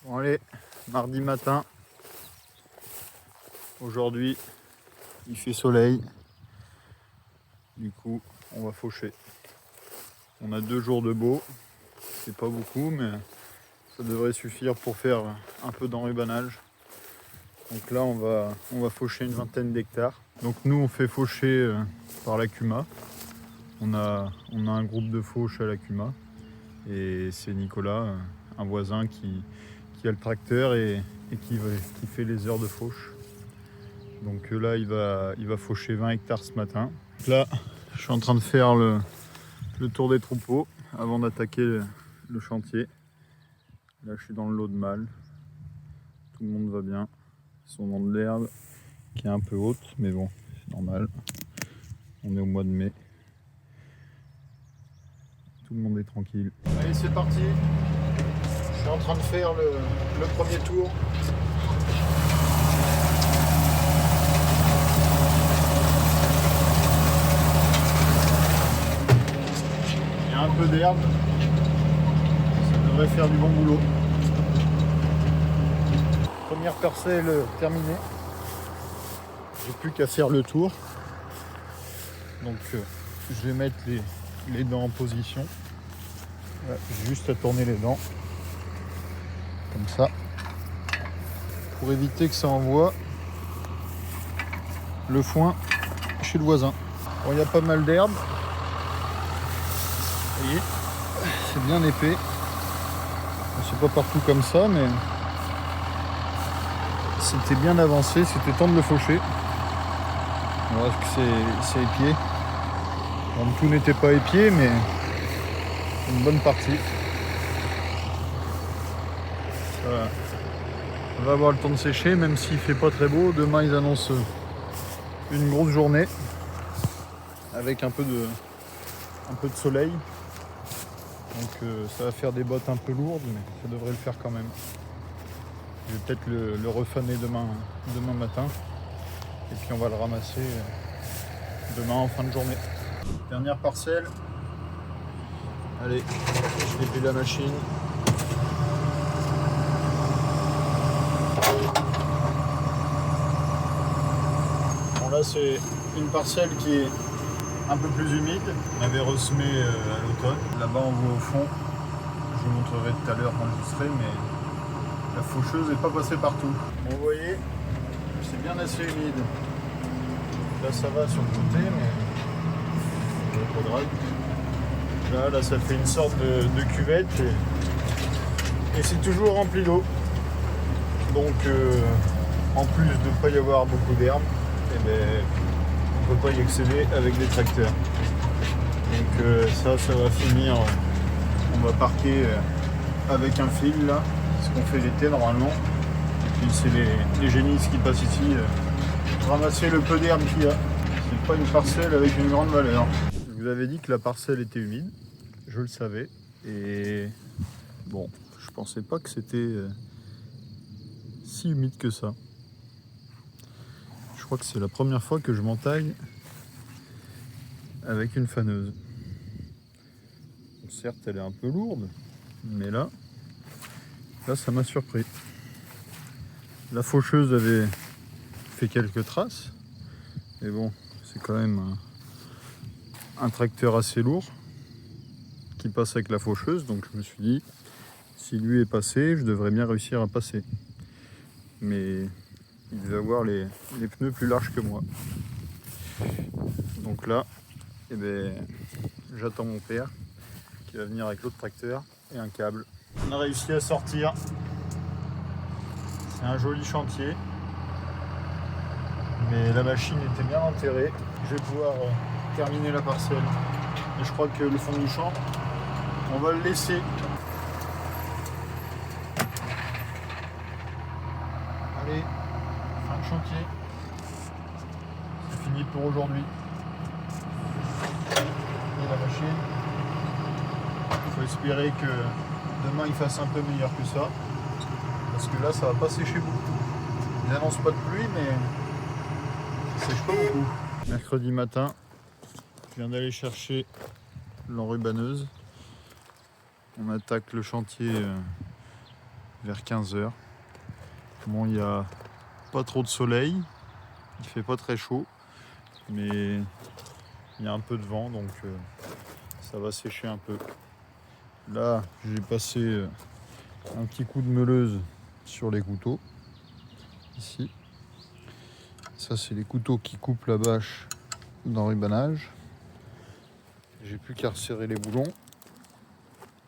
Bon allez, mardi matin. Aujourd'hui, il fait soleil. Du coup, on va faucher. On a 2 jours de beau. C'est pas beaucoup, mais ça devrait suffire pour faire un peu d'enrubanage. Donc là, on va faucher une vingtaine d'hectares. Donc nous, on fait faucher par la CUMA. On a un groupe de fauche à la CUMA. Et c'est Nicolas, un voisin qui a le tracteur et qui fait les heures de fauche. Donc là, il va faucher 20 hectares ce matin. Donc là, je suis en train de faire le tour des troupeaux avant d'attaquer le chantier. Là, je suis dans le lot de mâles. Tout le monde va bien. Ils sont dans de l'herbe qui est un peu haute, mais bon, c'est normal. On est au mois de mai. Tout le monde est tranquille. Allez, c'est parti. Je suis en train de faire le premier tour. Il y a un peu d'herbe. Ça devrait faire du bon boulot. Première parcelle terminée. J'ai plus qu'à faire le tour. Donc je vais mettre les dents en position. Voilà, juste à tourner les dents. Comme ça. Pour éviter que ça envoie le foin chez le voisin. Bon, il y a pas mal d'herbe. Vous voyez, c'est bien épais. C'est pas partout comme ça, mais c'était bien avancé, c'était temps de le faucher. Voilà, c'est épié. Donc, tout n'était pas épié, mais une bonne partie. Ça va avoir le temps de sécher, même s'il fait pas très beau. Demain, ils annoncent une grosse journée avec un peu de soleil. Donc ça va faire des bottes un peu lourdes, mais ça devrait le faire quand même. Je vais peut-être le refaner demain matin. Et puis on va le ramasser demain en fin de journée. Dernière parcelle. Allez, je déplie la machine. Bon là c'est une parcelle qui est un peu plus humide. On avait ressemé à l'automne. Là-bas on voit au fond. Je vous montrerai tout à l'heure quand j'y serai, mais la faucheuse n'est pas passée partout. Bon, vous voyez, c'est bien assez humide. Là ça va sur le côté, mais il n'y a pas de drague. Là ça fait une sorte de cuvette et c'est toujours rempli d'eau. Donc en plus de ne pas y avoir beaucoup d'herbe, eh ben, on ne peut pas y accéder avec des tracteurs. Donc ça va finir. On va parquer avec un fil là, ce qu'on fait l'été normalement. Et puis c'est les génisses qui passent ici ramasser le peu d'herbe qu'il y a. C'est pas une parcelle avec une grande valeur. Je vous avais dit que la parcelle était humide, je le savais. Et bon, je pensais pas que c'était si humide que ça. Je crois que c'est la première fois que je m'entaille avec une faneuse. Certes, elle est un peu lourde, mais là ça m'a surpris. La faucheuse avait fait quelques traces, mais bon, c'est quand même un tracteur assez lourd qui passe avec la faucheuse, donc je me suis dit, si lui est passé, je devrais bien réussir à passer. Mais il devait avoir les pneus plus larges que moi. Donc là, eh ben, j'attends mon père qui va venir avec l'autre tracteur et un câble. On a réussi à sortir. C'est un joli chantier. Mais la machine était bien enterrée. Je vais pouvoir terminer la parcelle. Et je crois que le fond du champ, on va le laisser. Allez, fin de chantier. C'est fini pour aujourd'hui. Et la machine. Il faut espérer que demain il fasse un peu meilleur que ça. Parce que là, ça va pas sécher beaucoup. Ils n'annoncent pas de pluie, mais ça sèche pas beaucoup. Mercredi matin, je viens d'aller chercher l'enrubaneuse. On attaque le chantier vers 15 h. Bon, il n'y a pas trop de soleil, il fait pas très chaud, mais il y a un peu de vent, donc ça va sécher un peu. Là, j'ai passé un petit coup de meuleuse sur les couteaux, ici. Ça, c'est les couteaux qui coupent la bâche d'enrubanage. J'ai plus qu'à resserrer les boulons.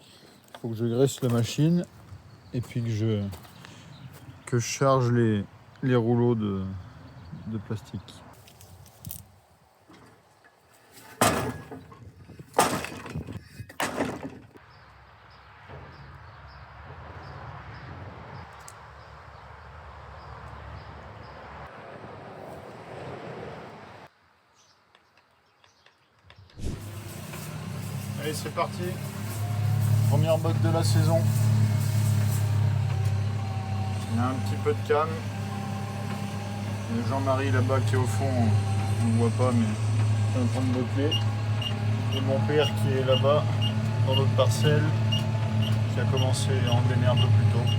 Il faut que je graisse la machine et puis que je charge les rouleaux de plastique. Allez, c'est parti. Première botte de la saison. Il y a un petit peu de canne. Il y a Jean-Marie là-bas qui est au fond, on ne voit pas, mais il est en train de botteler. Et mon père qui est là-bas, dans l'autre parcelle, qui a commencé à engrainer un peu plus tôt.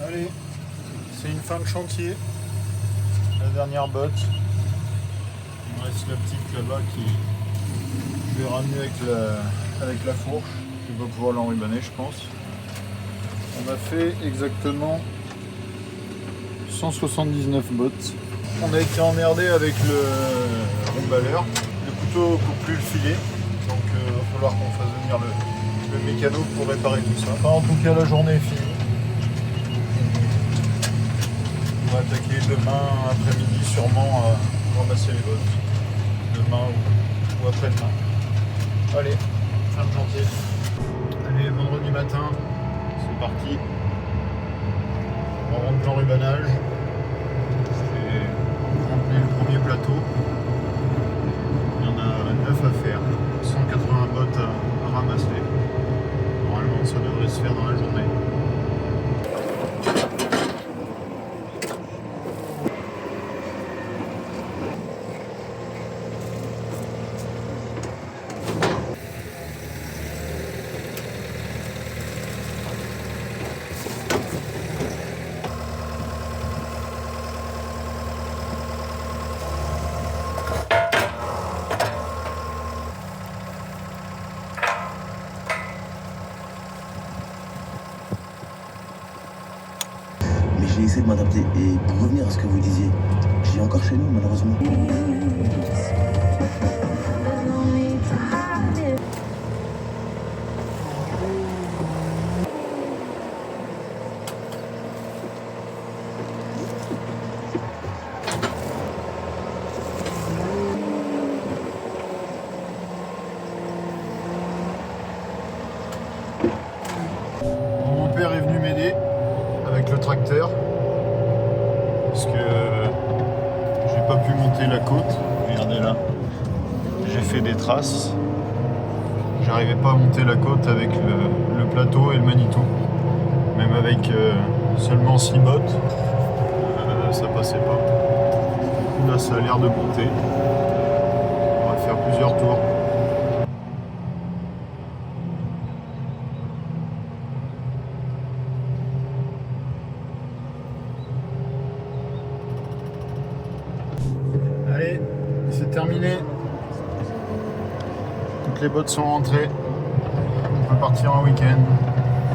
Allez, c'est une fin de chantier. La dernière botte. Il me reste la petite là-bas qui je vais ramener avec la fourche. Je vais pouvoir l'enrubaner, je pense. On a fait exactement 179 bottes. On a été emmerdé avec le rumbaleur. Le couteau coupe plus le filet, donc il va falloir qu'on fasse venir le mécano pour réparer tout ça. Enfin, en tout cas, la journée est finie. On va attaquer demain après-midi sûrement à ramasser les bottes. Demain ou après-demain. Allez, fin de chantier. Allez, vendredi matin, c'est parti. On rentre de l'enrubanage. C'est rempli le premier plateau. Il y en a 9 à faire. 180 bottes à ramasser. Normalement, ça devrait se faire dans la journée. J'ai essayé de m'adapter et pour revenir à ce que vous disiez, j'ai encore chez nous malheureusement. Mon père est venu m'aider avec le tracteur parce que j'ai pas pu monter la côte. Regardez là, j'ai fait des traces. J'arrivais pas à monter la côte avec le plateau et le Manitou. Même avec seulement 6 bottes, ça passait pas. Du coup là ça a l'air de monter. On va faire plusieurs tours. Allez, c'est terminé. Toutes les bottes sont rentrées. On peut partir en week-end.